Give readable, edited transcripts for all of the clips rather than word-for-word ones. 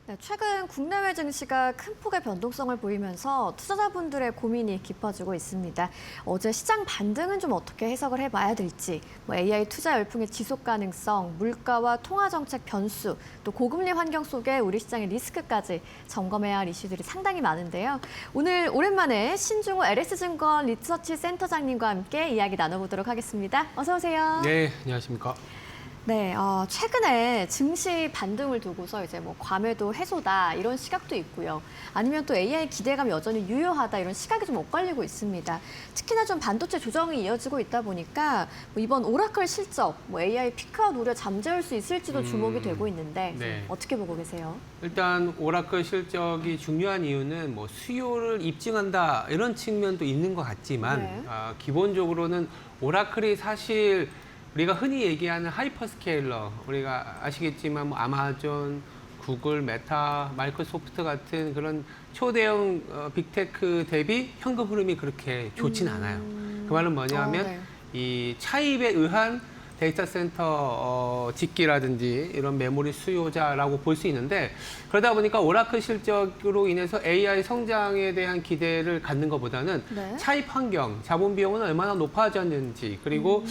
네, 최근 국내외 증시가 큰 폭의 변동성을 보이면서 투자자분들의 고민이 깊어지고 있습니다. 어제 시장 반등은 좀 어떻게 해석을 해봐야 될지, AI 투자 열풍의 지속 가능성, 물가와 통화 정책 변수, 또 고금리 환경 속에 우리 시장의 리스크까지 점검해야 할 이슈들이 상당히 많은데요. 오늘 오랜만에 신중호 LS증권 리서치 센터장님과 함께 이야기 나눠보도록 하겠습니다. 어서 오세요. 네, 안녕하십니까. 네, 최근에 증시 반등을 두고서 이제 과매도 해소다 이런 시각도 있고요. 아니면 또 AI 기대감이 여전히 유효하다 이런 시각이 좀 엇갈리고 있습니다. 특히나 좀 반도체 조정이 이어지고 있다 보니까 이번 오라클 실적, AI 피크아웃 우려 잠재울 수 있을지도 주목이 되고 있는데 네. 어떻게 보고 계세요? 일단 오라클 실적이 중요한 이유는 수요를 입증한다 이런 측면도 있는 것 같지만 네. 기본적으로는 오라클이 사실 우리가 흔히 얘기하는 하이퍼스케일러, 우리가 아시겠지만 아마존, 구글, 메타, 마이크로소프트 같은 그런 초대형 빅테크 대비 현금 흐름이 그렇게 좋진 않아요. 그 말은 뭐냐면 네. 이 차입에 의한 데이터 센터 집기라든지 이런 메모리 수요자라고 볼 수 있는데, 그러다 보니까 오라클 실적으로 인해서 AI 성장에 대한 기대를 갖는 것보다는 네. 차입 환경, 자본 비용은 얼마나 높아졌는지, 그리고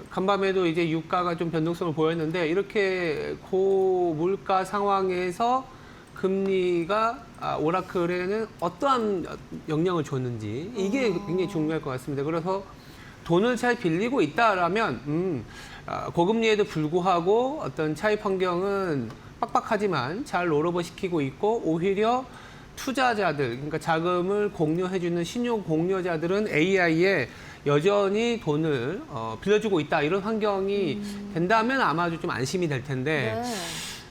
간밤에도 이제 유가가 좀 변동성을 보였는데, 이렇게 고물가 상황에서 금리가 오라클에는 어떠한 영향을 줬는지 이게 굉장히 중요할 것 같습니다. 그래서 돈을 잘 빌리고 있다라면 고금리에도 불구하고 어떤 차입 환경은 빡빡하지만 잘 롤오버 시키고 있고, 오히려 투자자들, 그러니까 자금을 공유해주는 신용 공여자들은 AI에 여전히 돈을 빌려주고 있다, 이런 환경이 된다면 아마도 좀 안심이 될 텐데, 네.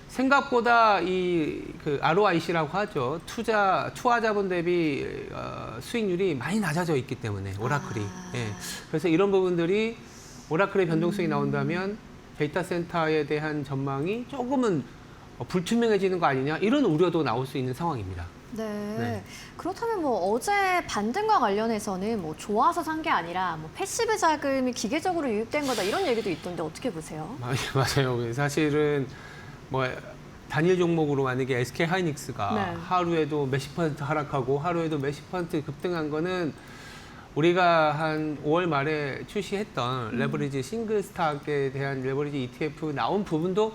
생각보다 그 ROIC라고 하죠. 투자자분 대비 수익률이 많이 낮아져 있기 때문에 오라클이. 예. 그래서 이런 부분들이 오라클의 변동성이 나온다면 데이터 센터에 대한 전망이 조금은 불투명해지는 거 아니냐, 이런 우려도 나올 수 있는 상황입니다. 네. 네. 그렇다면 어제 반등과 관련해서는 좋아서 산 게 아니라 패시브 자금이 기계적으로 유입된 거다 이런 얘기도 있던데 어떻게 보세요? 맞아요. 사실은 단일 종목으로 만약에 SK 하이닉스가 네. 하루에도 몇십 퍼센트 하락하고 하루에도 몇십 퍼센트 급등한 거는 우리가 한 5월 말에 출시했던 레버리지 싱글 스탁에 대한 레버리지 ETF 나온 부분도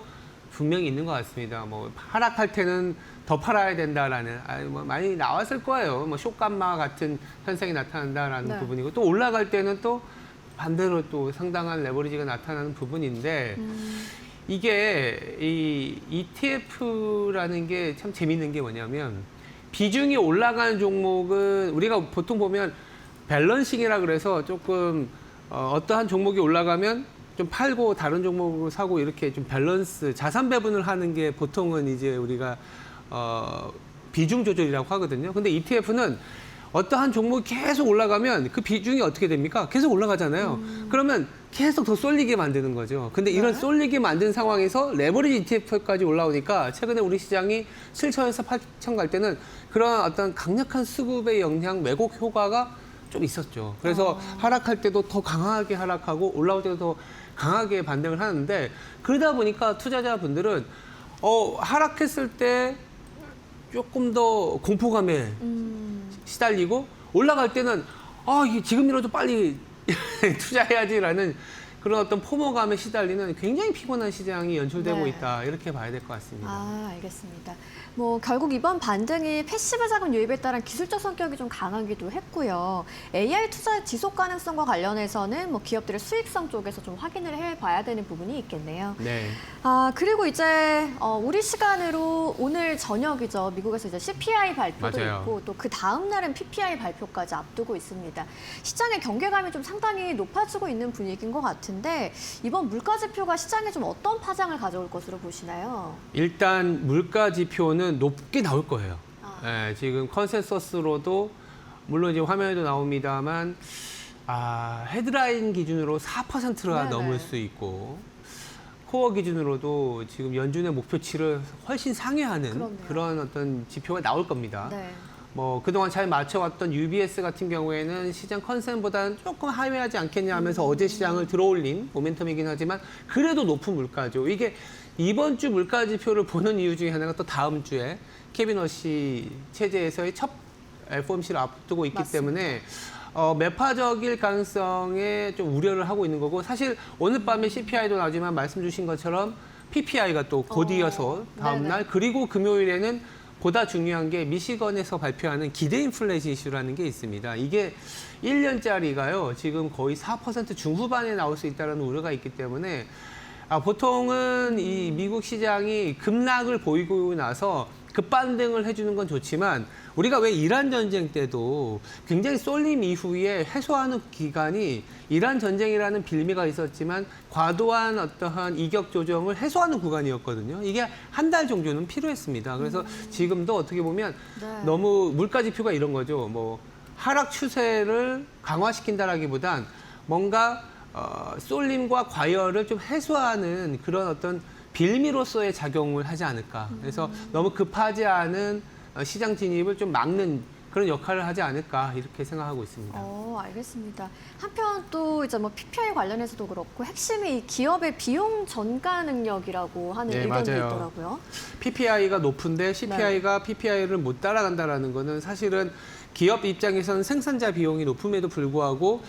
분명히 있는 것 같습니다. 하락할 때는 더 팔아야 된다라는, 많이 나왔을 거예요. 쇼감마 같은 현상이 나타난다라는 네. 부분이고, 또 올라갈 때는 또 반대로 또 상당한 레버리지가 나타나는 부분인데, 이게 이 ETF라는 게 참 재밌는 게 뭐냐면, 비중이 올라가는 종목은 우리가 보통 보면 밸런싱이라 그래서 조금 어떠한 종목이 올라가면 좀 팔고 다른 종목으로 사고, 이렇게 좀 밸런스, 자산 배분을 하는 게 보통은 이제 우리가 비중 조절이라고 하거든요. 근데 ETF는 어떠한 종목이 계속 올라가면 그 비중이 어떻게 됩니까? 계속 올라가잖아요. 그러면 계속 더 쏠리게 만드는 거죠. 근데 이런 네. 쏠리게 만든 상황에서 레버리지 ETF까지 올라오니까, 최근에 우리 시장이 7천에서 8천 갈 때는 그런 어떤 강력한 수급의 영향, 왜곡 효과가 좀 있었죠. 그래서 하락할 때도 더 강하게 하락하고 올라올 때도 더 강하게 반등을 하는데, 그러다 보니까 투자자분들은 하락했을 때 조금 더 공포감에 시달리고, 올라갈 때는 이게 지금이라도 빨리 투자해야지라는 그런 어떤 포모감에 시달리는 굉장히 피곤한 시장이 연출되고 네. 있다, 이렇게 봐야 될 것 같습니다. 알겠습니다. 결국 이번 반등이 패시브 자금 유입에 따른 기술적 성격이 좀 강하기도 했고요. AI 투자의 지속 가능성과 관련해서는 기업들의 수익성 쪽에서 좀 확인을 해봐야 되는 부분이 있겠네요. 네. 그리고 이제 우리 시간으로 오늘 저녁이죠. 미국에서 이제 CPI 발표도 맞아요. 있고 또 그 다음 날은 PPI 발표까지 앞두고 있습니다. 시장의 경계감이 좀 상당히 높아지고 있는 분위기인 것 같은데, 이번 물가 지표가 시장에 좀 어떤 파장을 가져올 것으로 보시나요? 일단 물가 지표는 높게 나올 거예요. 예, 지금 컨센서스로도 물론 이제 화면에도 나옵니다만, 헤드라인 기준으로 4%가 네네. 넘을 수 있고, 코어 기준으로도 지금 연준의 목표치를 훨씬 상회하는 그렇네요. 그런 어떤 지표가 나올 겁니다. 네. 뭐 그동안 잘 맞춰왔던 UBS 같은 경우에는 시장 컨센보다는 조금 하회하지 않겠냐 하면서 어제 시장을 들어올린 모멘텀이긴 하지만 그래도 높은 물가죠. 이게 이번 주 물가 지표를 보는 이유 중에 하나가 또 다음 주에 케빈 워시 체제에서의 첫 FOMC를 앞두고 있기 맞습니다. 때문에 매파적일 가능성에 좀 우려를 하고 있는 거고 사실 오늘 밤에 CPI도 나오지만 말씀 주신 것처럼 PPI가 또 곧 이어서 다음 날 네네. 그리고 금요일에는 보다 중요한 게 미시건에서 발표하는 기대 인플레이션 이슈라는 게 있습니다. 이게 1년짜리가요. 지금 거의 4% 중후반에 나올 수 있다는 우려가 있기 때문에 보통은 이 미국 시장이 급락을 보이고 나서 급반등을 해주는 건 좋지만 우리가 왜 이란 전쟁 때도 굉장히 쏠림 이후에 해소하는 기간이 이란 전쟁이라는 빌미가 있었지만 과도한 어떠한 이격 조정을 해소하는 구간이었거든요. 이게 한 달 정도는 필요했습니다. 그래서 지금도 어떻게 보면 네. 너무 물가 지표가 이런 거죠. 뭐 하락 추세를 강화시킨다라기보단 뭔가 쏠림과 과열을 좀 해소하는 그런 어떤 빌미로서의 작용을 하지 않을까. 그래서 너무 급하지 않은 시장 진입을 좀 막는 그런 역할을 하지 않을까 이렇게 생각하고 있습니다. 알겠습니다. 한편 또 이제 뭐 PPI 관련해서도 그렇고 핵심이 이 기업의 비용 전가 능력이라고 하는 네, 의견도 맞아요. 있더라고요. PPI가 높은데 CPI가 PPI를 못 따라간다라는 거는 사실은 기업 입장에서는 생산자 비용이 높음에도 불구하고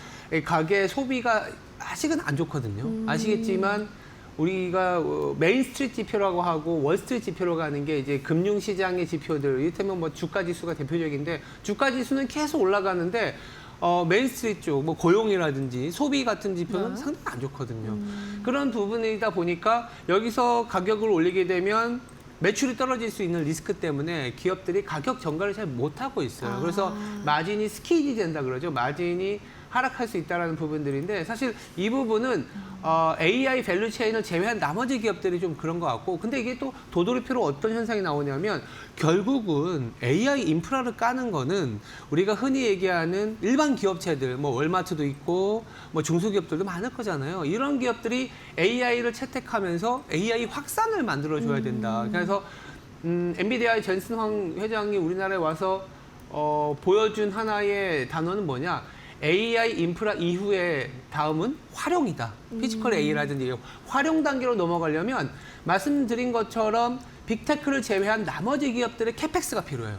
가계 소비가 아직은 안 좋거든요. 아시겠지만 우리가 메인 스트리트 지표라고 하고 월 스트리트 지표로 가는 게 이제 금융 시장의 지표들, 이를테면 뭐 주가 지수가 대표적인데 주가 지수는 계속 올라가는데 메인 스트리트 쪽, 뭐 고용이라든지 소비 같은 지표는 네. 상당히 안 좋거든요. 그런 부분이다 보니까 여기서 가격을 올리게 되면 매출이 떨어질 수 있는 리스크 때문에 기업들이 가격 전가를 잘 못하고 있어요. 그래서 마진이 스퀴지 된다 그러죠. 마진이 하락할 수 있다는 부분들인데 사실 이 부분은 AI 밸류 체인을 제외한 나머지 기업들이 좀 그런 것 같고 근데 이게 또 도돌이표로 어떤 현상이 나오냐면 결국은 AI 인프라를 까는 거는 우리가 흔히 얘기하는 일반 기업체들 뭐 월마트도 있고 뭐 중소기업들도 많을 거잖아요. 이런 기업들이 AI를 채택하면서 AI 확산을 만들어줘야 된다. 그래서 엔비디아의 젠슨 황 회장이 우리나라에 와서 보여준 하나의 단어는 뭐냐? AI 인프라 이후에 다음은 활용이다. 피지컬 AI라든지 활용 단계로 넘어가려면 말씀드린 것처럼 빅테크를 제외한 나머지 기업들의 캐펙스가 필요해요.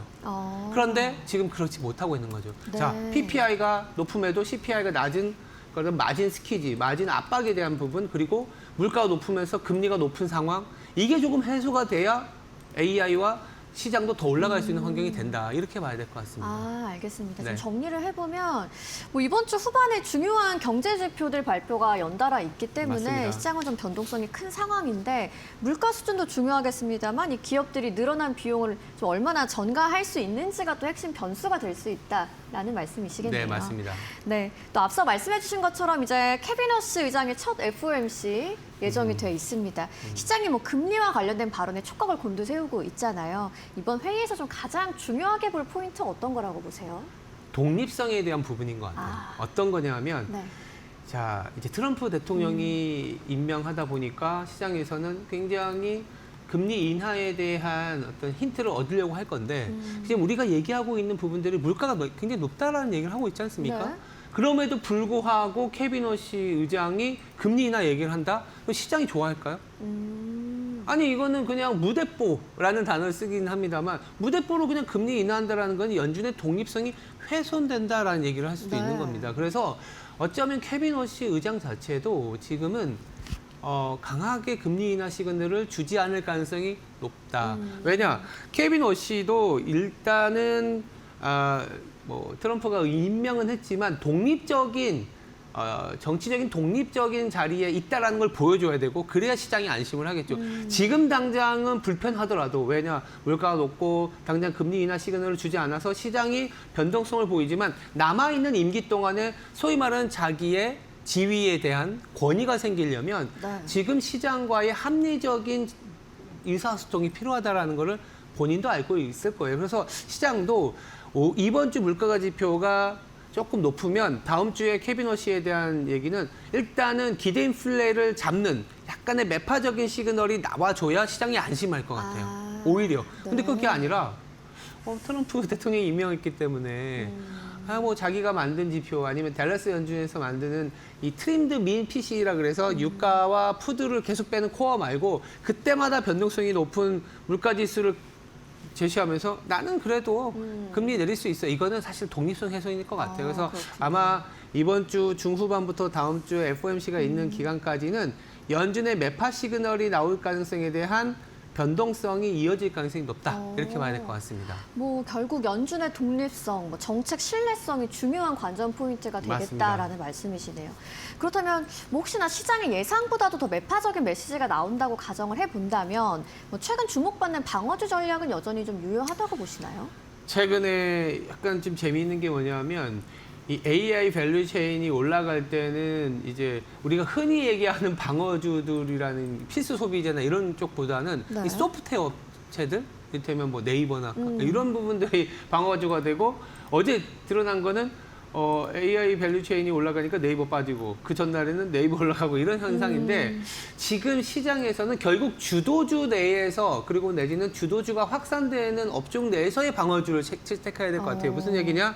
그런데 지금 그렇지 못하고 있는 거죠. 네. 자, PPI가 높음에도 CPI가 낮은 그런 마진 스퀴지, 마진 압박에 대한 부분 그리고 물가가 높으면서 금리가 높은 상황 이게 조금 해소가 돼야 AI와 시장도 더 올라갈 수 있는 환경이 된다. 이렇게 봐야 될 것 같습니다. 알겠습니다. 네. 좀 정리를 해보면 뭐 이번 주 후반에 중요한 경제 지표들 발표가 연달아 있기 때문에 맞습니다. 시장은 좀 변동성이 큰 상황인데 물가 수준도 중요하겠습니다만 이 기업들이 늘어난 비용을 좀 얼마나 전가할 수 있는지가 또 핵심 변수가 될 수 있다라는 말씀이시겠네요. 네, 맞습니다. 네, 또 앞서 말씀해주신 것처럼 이제 케빈 워시 의장의 첫 FOMC 예정이 돼 있습니다. 시장이 뭐 금리와 관련된 발언에 촉각을 곤두세우고 있잖아요. 이번 회의에서 좀 가장 중요하게 볼 포인트가 어떤 거라고 보세요? 독립성에 대한 부분인 것 같아요. 어떤 거냐면 네. 자 이제 트럼프 대통령이 임명하다 보니까 시장에서는 굉장히 금리 인하에 대한 어떤 힌트를 얻으려고 할 건데 지금 우리가 얘기하고 있는 부분들이 물가가 굉장히 높다라는 얘기를 하고 있지 않습니까? 네. 그럼에도 불구하고 케빈 워시 의장이 금리 인하 얘기를 한다? 그럼 시장이 좋아할까요? 아니 이거는 그냥 무대뽀라는 단어를 쓰긴 합니다만 무대뽀로 그냥 금리 인하한다라는 건 연준의 독립성이 훼손된다라는 얘기를 할 수도 네. 있는 겁니다. 그래서 어쩌면 케빈 워시 의장 자체도 지금은 강하게 금리 인하 시그널을 주지 않을 가능성이 높다. 왜냐? 케빈 워시도 일단은 뭐 트럼프가 임명은 했지만 독립적인 정치적인 독립적인 자리에 있다라는 걸 보여줘야 되고 그래야 시장이 안심을 하겠죠. 지금 당장은 불편하더라도 왜냐 물가가 높고 당장 금리 인하 시그널을 주지 않아서 시장이 변동성을 보이지만 남아있는 임기 동안에 소위 말하는 자기의 지위에 대한 권위가 생기려면 네. 지금 시장과의 합리적인 의사소통이 필요하다라는 거를 본인도 알고 있을 거예요. 그래서 시장도 이번 주 물가 지표가 조금 높으면 다음 주에 케빈 워시에 대한 얘기는 일단은 기대 인플레를 잡는 약간의 매파적인 시그널이 나와줘야 시장이 안심할 것 같아요. 오히려. 근데 네. 그게 아니라 트럼프 대통령이 임명했기 때문에 뭐 자기가 만든 지표 아니면 댈러스 연준에서 만드는 이 트림드 민 PC라 그래서 유가와 푸드를 계속 빼는 코어 말고 그때마다 변동성이 높은 물가 지수를 제시하면서 나는 그래도 금리 내릴 수 있어. 이거는 사실 독립성 훼손일 것 같아요. 그래서 그렇군요. 아마 이번 주 중후반부터 다음 주 FOMC가 있는 기간까지는 연준의 매파 시그널이 나올 가능성에 대한 변동성이 이어질 가능성이 높다. 이렇게 봐야 될 것 같습니다. 뭐 결국 연준의 독립성, 뭐 정책 신뢰성이 중요한 관전 포인트가 되겠다라는 말씀이시네요. 그렇다면 뭐 혹시나 시장의 예상보다도 더 매파적인 메시지가 나온다고 가정을 해본다면 뭐 최근 주목받는 방어주 전략은 여전히 좀 유효하다고 보시나요? 최근에 약간 좀 재미있는 게 뭐냐면 이 AI 밸류 체인이 올라갈 때는 이제 우리가 흔히 얘기하는 방어주들이라는 필수 소비재나 이런 쪽보다는 네. 이 소프트웨어 업체들, 이를테면 뭐 네이버나 이런 부분들이 방어주가 되고 어제 드러난 거는 AI 밸류 체인이 올라가니까 네이버 빠지고 그 전날에는 네이버 올라가고 이런 현상인데 지금 시장에서는 결국 주도주 내에서 그리고 내지는 주도주가 확산되는 업종 내에서의 방어주를 채택해야 될 것 같아요. 무슨 얘기냐?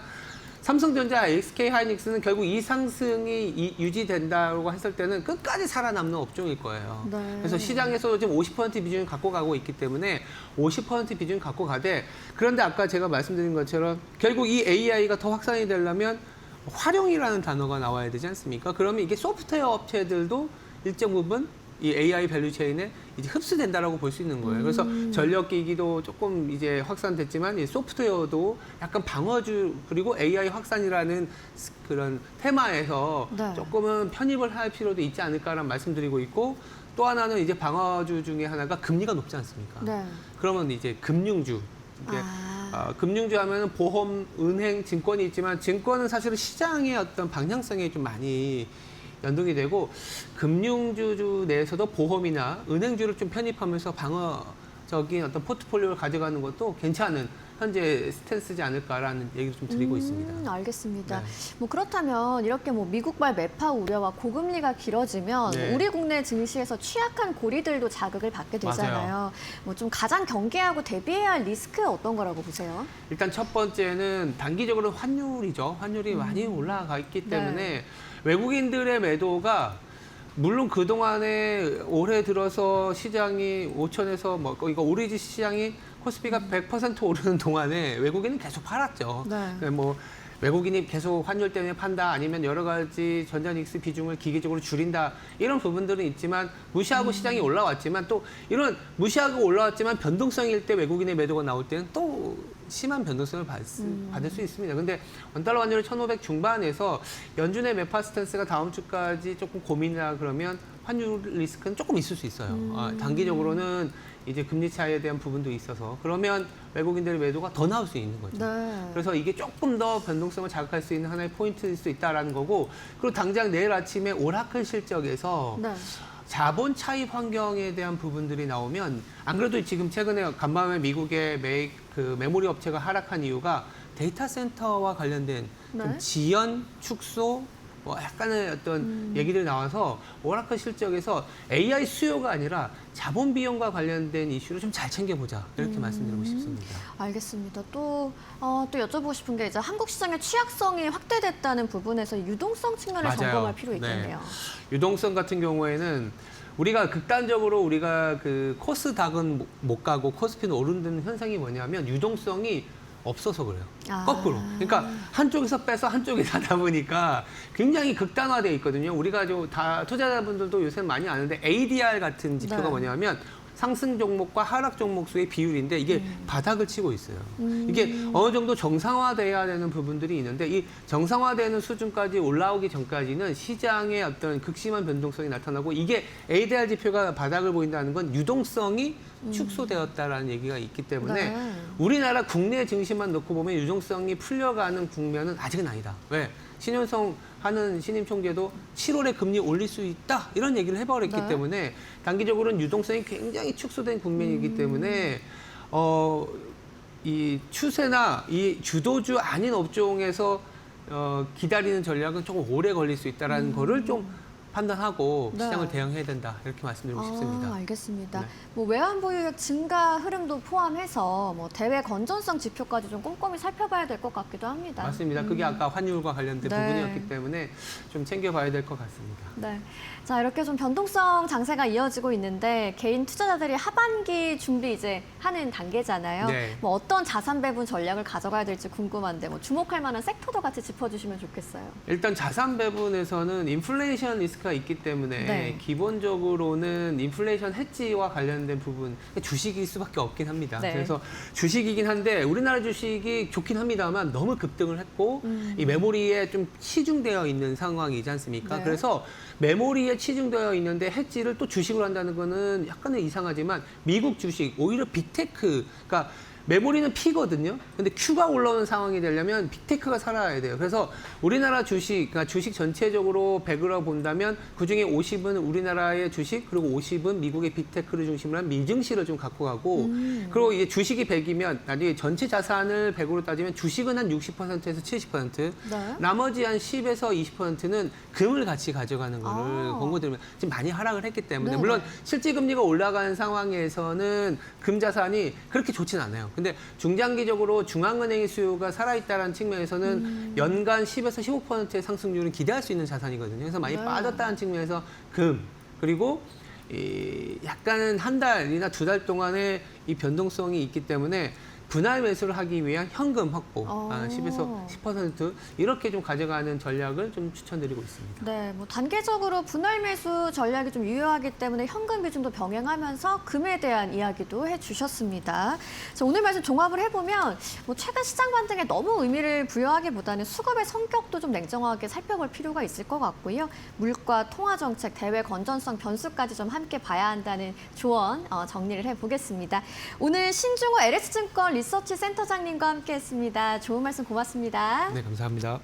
삼성전자, SK 하이닉스는 결국 이 상승이 유지된다고 했을 때는 끝까지 살아남는 업종일 거예요. 네. 그래서 시장에서 지금 50% 비중을 갖고 가고 있기 때문에 50% 비중을 갖고 가되 그런데 아까 제가 말씀드린 것처럼 결국 이 AI가 더 확산이 되려면 활용이라는 단어가 나와야 되지 않습니까? 그러면 이게 소프트웨어 업체들도 일정 부분 이 AI 밸류 체인에 이제 흡수된다라고 볼 수 있는 거예요. 그래서 전력기기도 조금 이제 확산됐지만 이 소프트웨어도 약간 방어주 그리고 AI 확산이라는 그런 테마에서 네. 조금은 편입을 할 필요도 있지 않을까라는 말씀드리고 있고 또 하나는 이제 방어주 중에 하나가 금리가 높지 않습니까? 네. 그러면 이제 금융주. 이게 금융주 하면은 보험, 은행, 증권이 있지만 증권은 사실은 시장의 어떤 방향성에 좀 많이 연동이 되고 금융주 내에서도 보험이나 은행주를 좀 편입하면서 방어적인 어떤 포트폴리오를 가져가는 것도 괜찮은 현재 스탠스지 않을까라는 얘기를 좀 드리고 있습니다. 알겠습니다. 네. 뭐 그렇다면 이렇게 뭐 미국발 매파 우려와 고금리가 길어지면 네. 우리 국내 증시에서 취약한 고리들도 자극을 받게 되잖아요. 뭐 좀 가장 경계하고 대비해야 할 리스크 어떤 거라고 보세요? 일단 첫 번째는 단기적으로 환율이죠. 환율이 많이 올라가 있기 때문에 네. 외국인들의 매도가 물론 그동안에 올해 들어서 시장이 5천에서 뭐 이거 오리지 시장이 코스피가 100% 오르는 동안에 외국인은 계속 팔았죠. 네. 뭐 외국인이 계속 환율 때문에 판다 아니면 여러 가지 전자닉스 비중을 기계적으로 줄인다 이런 부분들은 있지만 무시하고 시장이 올라왔지만 또 이런 무시하고 올라왔지만 변동성일 때 외국인의 매도가 나올 때는 또 심한 변동성을 받을 수 있습니다. 근데 원달러 환율이 1,500 중반에서 연준의 매파 스탠스가 다음 주까지 조금 고민이라 그러면 환율 리스크는 조금 있을 수 있어요. 단기적으로는 이제 금리 차이에 대한 부분도 있어서 그러면 외국인들의 매도가 더 나올 수 있는 거죠. 네. 그래서 이게 조금 더 변동성을 자극할 수 있는 하나의 포인트일 수 있다라는 거고 그리고 당장 내일 아침에 오라클 실적에서 네. 자본 차입 환경에 대한 부분들이 나오면 안 그래도 지금 최근에 간밤에 미국의 메모리 업체가 하락한 이유가 데이터 센터와 관련된 네. 좀 지연 축소 뭐 약간의 어떤 얘기들이 나와서 오라클 실적에서 AI 수요가 아니라 자본 비용과 관련된 이슈를 좀 잘 챙겨보자 이렇게 말씀드리고 싶습니다. 알겠습니다. 또 여쭤보고 싶은 게 이제 한국 시장의 취약성이 확대됐다는 부분에서 유동성 측면을 맞아요. 점검할 필요 네. 있겠네요. 유동성 같은 경우에는 우리가 극단적으로 우리가 그 코스닥은 못 가고 코스피는 오르는 현상이 뭐냐면 유동성이 없어서 그래요. 거꾸로. 그러니까 한쪽에서 빼서 한쪽에 가다 보니까 굉장히 극단화되어 있거든요. 우리가 다 투자자분들도 요새 많이 아는데 ADR 같은 지표가 네. 뭐냐면 상승 종목과 하락 종목 수의 비율인데 이게 바닥을 치고 있어요. 이게 어느 정도 정상화돼야 되는 부분들이 있는데 이 정상화되는 수준까지 올라오기 전까지는 시장의 어떤 극심한 변동성이 나타나고 이게 ADR 지표가 바닥을 보인다는 건 유동성이 축소되었다라는 얘기가 있기 때문에 네. 우리나라 국내 증시만 놓고 보면 유동성이 풀려가는 국면은 아직은 아니다. 왜? 신현성 하는 신임 총재도 7월에 금리 올릴 수 있다 이런 얘기를 해버렸기 네. 때문에 단기적으로는 유동성이 굉장히 축소된 국면이기 때문에 이 추세나 이 주도주 아닌 업종에서 기다리는 전략은 조금 오래 걸릴 수 있다라는 거를 좀 판단하고 네. 시장을 대응해야 된다 이렇게 말씀드리고 싶습니다. 알겠습니다. 네. 뭐 외환 보유액 증가 흐름도 포함해서 뭐 대외 건전성 지표까지 좀 꼼꼼히 살펴봐야 될 것 같기도 합니다. 맞습니다. 그게 아까 환율과 관련된 네. 부분이었기 때문에 좀 챙겨봐야 될 것 같습니다. 네. 자, 이렇게 좀 변동성 장세가 이어지고 있는데 개인 투자자들이 하반기 준비 이제 하는 단계잖아요. 네. 뭐 어떤 자산 배분 전략을 가져가야 될지 궁금한데 뭐 주목할 만한 섹터도 같이 짚어주시면 좋겠어요. 일단 자산 배분에서는 인플레이션 리스크가 있기 때문에 네. 기본적으로는 인플레이션 해지와 관련된 부분 주식일 수밖에 없긴 합니다. 네. 그래서 주식이긴 한데 우리나라 주식이 좋긴 합니다만 너무 급등을 했고 이 메모리에 좀 치중되어 있는 상황이지 않습니까? 네. 그래서 메모리에 치중되어 있는데 해지를 또 주식으로 한다는 거는 약간은 이상하지만 미국 주식 오히려 빅테크 그러니까 메모리는 P거든요. 근데 Q가 올라오는 상황이 되려면 빅테크가 살아야 돼요. 그래서 우리나라 주식, 그러니까 주식 전체적으로 100으로 본다면 그중에 50은 우리나라의 주식, 그리고 50은 미국의 빅테크를 중심으로 한 미증시를 좀 갖고 가고, 그리고 이제 주식이 100이면 나중에 전체 자산을 100으로 따지면 주식은 한 60%에서 70%, 네. 나머지 한 10에서 20%는 금을 같이 가져가는 거를 아. 권고드리면 지금 많이 하락을 했기 때문에 네. 물론 실질 금리가 올라가는 상황에서는 금 자산이 그렇게 좋진 않아요. 근데 중장기적으로 중앙은행의 수요가 살아있다는 측면에서는 연간 10에서 15%의 상승률을 기대할 수 있는 자산이거든요. 그래서 많이 네. 빠졌다는 측면에서 금 그리고 이 약간은 한 달이나 두 달 동안의 이 변동성이 있기 때문에 분할 매수를 하기 위한 현금 확보, 10에서 10% 이렇게 좀 가져가는 전략을 좀 추천드리고 있습니다. 네, 뭐 단계적으로 분할 매수 전략이 좀 유효하기 때문에 현금 비중도 병행하면서 금에 대한 이야기도 해주셨습니다. 자, 오늘 말씀 종합을 해보면 뭐 최근 시장 반등에 너무 의미를 부여하기보다는 수급의 성격도 좀 냉정하게 살펴볼 필요가 있을 것 같고요. 물가, 통화 정책, 대외 건전성 변수까지 좀 함께 봐야 한다는 조언 정리를 해보겠습니다. 오늘 신중호 LS증권 리서치 센터장님과 함께했습니다. 좋은 말씀 고맙습니다. 네, 감사합니다.